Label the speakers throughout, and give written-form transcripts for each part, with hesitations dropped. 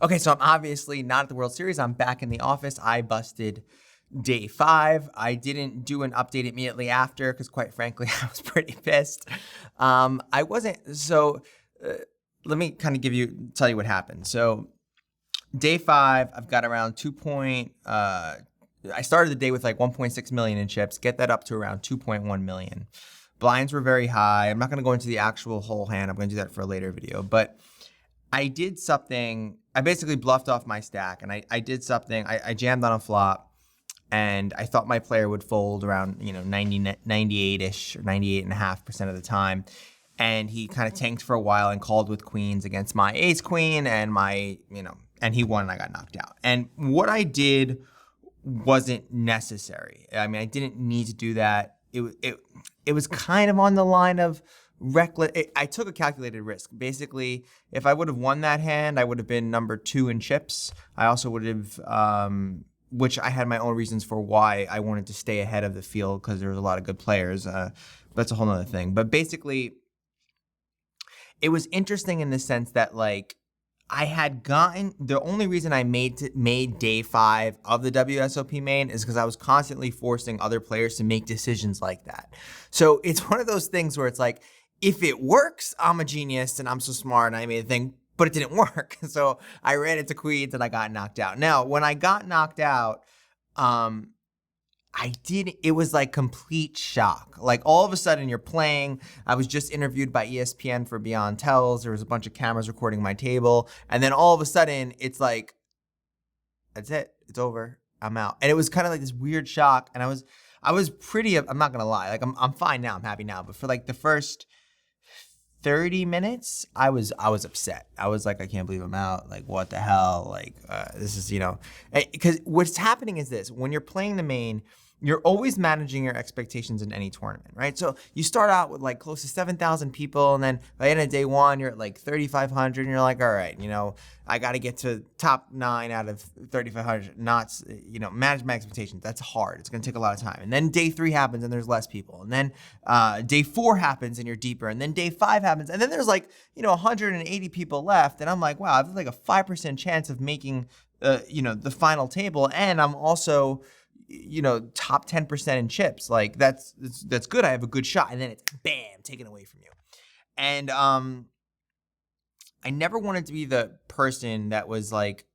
Speaker 1: Okay, so I'm obviously not at the World Series. I'm back in the office. I busted day 5. I didn't do an update immediately after because, quite frankly, I was pretty pissed. I wasn't. So let me kind of tell you what happened. So day 5, I've got around I started the day with like 1.6 million in chips. Get that up to around 2.1 million. Blinds were very high. I'm not going to go into the actual whole hand. I'm going to do that for a later video, but I did something. I basically bluffed off my stack, and I did something. I jammed on a flop, and I thought my player would fold around 98-ish or 98.5% of the time, and he kind of tanked for a while and called with queens against my ace queen, and and he won, and I got knocked out. And what I did wasn't necessary. I mean, I didn't need to do that. It was kind of on the line of reckless. I took a calculated risk. Basically, if I would have won that hand, I would have been number 2 in chips. I also would have, which I had my own reasons for why I wanted to stay ahead of the field because there was a lot of good players. That's a whole nother thing. But basically, it was interesting in the sense that I had gotten, the only reason I made day 5 of the WSOP main is because I was constantly forcing other players to make decisions like that. So it's one of those things where it's like, if it works, I'm a genius and I'm so smart and I made a thing, but it didn't work. So I ran into queens and I got knocked out. Now, when I got knocked out, it was like complete shock. Like all of a sudden you're playing. I was just interviewed by ESPN for Beyond Tells. There was a bunch of cameras recording my table. And then all of a sudden it's like, that's it. It's over. I'm out. And it was kind of like this weird shock. And I was pretty, I'm not going to lie. Like I'm fine now. I'm happy now. But for like the first 30 minutes, I was upset. I was like, I can't believe I'm out. Like, what the hell? Like, this is, because what's happening is this: when you're playing the main, you're always managing your expectations in any tournament, right? So you start out with like close to 7,000 people, and then by the end of day 1, you're at like 3,500, and you're like, all right, I got to get to top 9 out of 3,500. Not, manage my expectations. That's hard. It's going to take a lot of time. And then day 3 happens, and there's less people. And then day 4 happens, and you're deeper. And then day 5 happens, and then there's like 180 people left, and I'm like, wow, I have like a 5% chance of making the final table, and I'm also top 10% in chips. Like that's good. I have a good shot. And then it's bam, taken away from you. And I never wanted to be the person that was like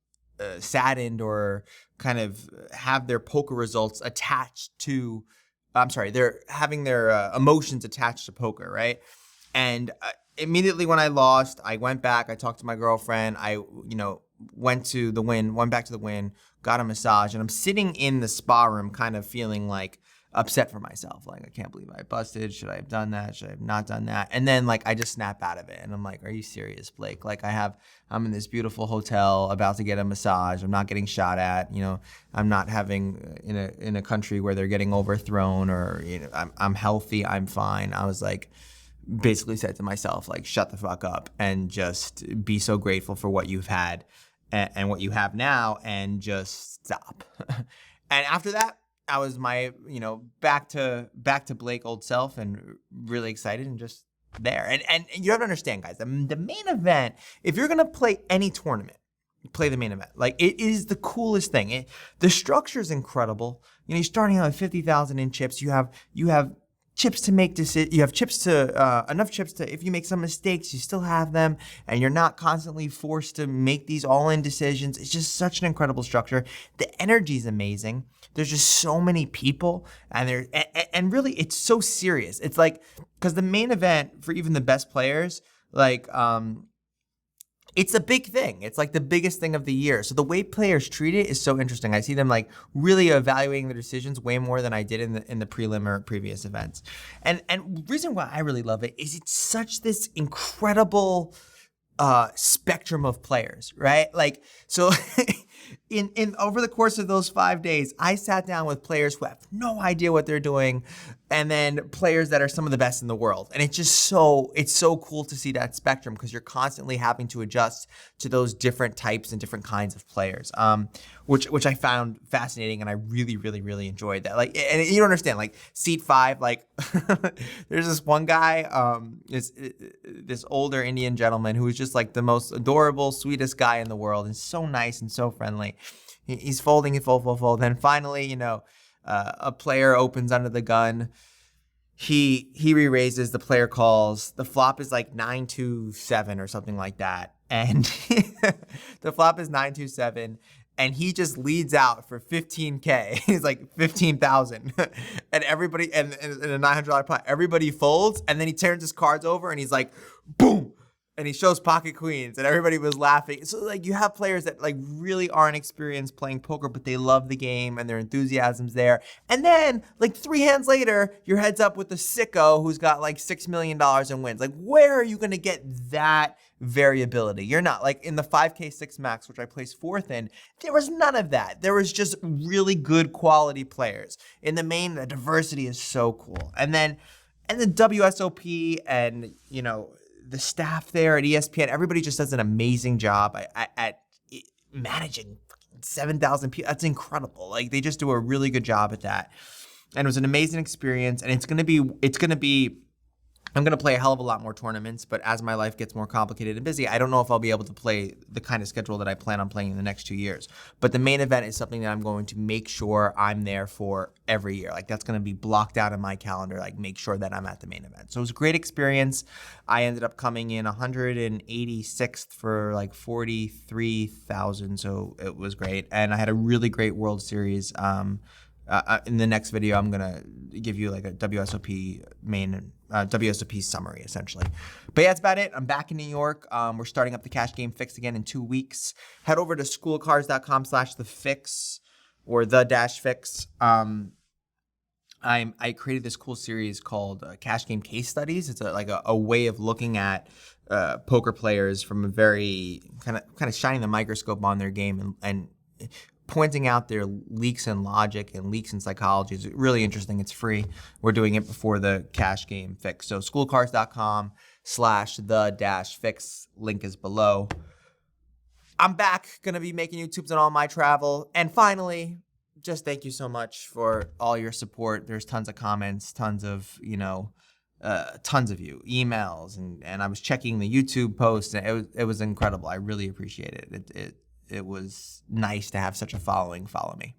Speaker 1: saddened or kind of have their poker results attached to, they're having their emotions attached to poker, right? And immediately when I lost, I went back, I talked to my girlfriend, I went back to the Win, got a massage, and I'm sitting in the spa room kind of feeling like upset for myself. Like, I can't believe I busted. Should I have done that? Should I have not done that? And then I just snap out of it and I'm like, are you serious, Blake? Like I'm in this beautiful hotel about to get a massage. I'm not getting shot at, I'm not having in a country where they're getting overthrown or, I'm healthy. I'm fine. I was like, basically said to myself, like, shut the fuck up and just be so grateful for what you've had and what you have now and just stop. And after that, I was my, back to Blake old self and really excited and just there. And you have to understand, guys, the main event, if you're going to play any tournament, play the main event. Like, it is the coolest thing. The structure is incredible. You're starting out with 50,000 in chips. You have chips to make decisions. You have enough chips to, if you make some mistakes, you still have them, and you're not constantly forced to make these all-in decisions. It's just such an incredible structure. The energy is amazing. There's just so many people, and really, it's so serious. It's like, because the main event for even the best players, it's a big thing. It's like the biggest thing of the year. So the way players treat it is so interesting. I see them really evaluating their decisions way more than I did in the prelim or previous events. And the reason why I really love it is it's such this incredible spectrum of players, right? So in over the course of those 5 days, I sat down with players who have no idea what they're doing, and then players that are some of the best in the world. And it's so cool to see that spectrum because you're constantly having to adjust to those different types and different kinds of players, which I found fascinating, and I really, really, really enjoyed that. Like, and you don't understand, like seat 5, like there's this one guy, this older Indian gentleman who is just like the most adorable, sweetest guy in the world, and so nice and so friendly. He's folding and fold. Then finally, a player opens under the gun. He re-raises, the player calls. The flop is like 9-7 or something like that. And the flop is 9-7. And he just leads out for 15K. He's like 15,000. And everybody, and a $900 pot, everybody folds. And then he turns his cards over and he's like, boom. And he shows pocket queens, and everybody was laughing. So like you have players that like really aren't experienced playing poker, but they love the game and their enthusiasm's there. And then like 3 hands later, you're heads up with the sicko who's got like $6 million in wins. Like where are you gonna get that variability? You're not. Like in the 5K 6 max, which I placed 4th in, there was none of that. There was just really good quality players. In the main, the diversity is so cool. And the WSOP and the staff there at ESPN, everybody just does an amazing job at managing 7,000 people. That's incredible. Like they just do a really good job at that. And it was an amazing experience. And it's going to be, I'm going to play a hell of a lot more tournaments, but as my life gets more complicated and busy, I don't know if I'll be able to play the kind of schedule that I plan on playing in the next 2 years. But the main event is something that I'm going to make sure I'm there for every year. Like that's going to be blocked out in my calendar, like make sure that I'm at the main event. So it was a great experience. I ended up coming in 186th for like 43,000. So it was great. And I had a really great World Series. In the next video, I'm going to give you like a WSOP summary, essentially. But yeah, that's about it. I'm back in New York. We're starting up the cash game fix again in 2 weeks. Head over to schoolofcards.com/thefix or the-fix. I created this cool series called Cash Game Case Studies. It's a way of looking at poker players from a very kind of shining the microscope on their game and pointing out their leaks in logic and leaks in psychology. Is really interesting. It's free. We're doing it before the cash game fix. So schoolcards.com/the-fix. Link is below. I'm back. Going to be making YouTubes on all my travel. And finally, just thank you so much for all your support. There's tons of comments, tons of you, emails, and I was checking the YouTube posts, and it was incredible. I really appreciate it. It was nice to have such a following follow me.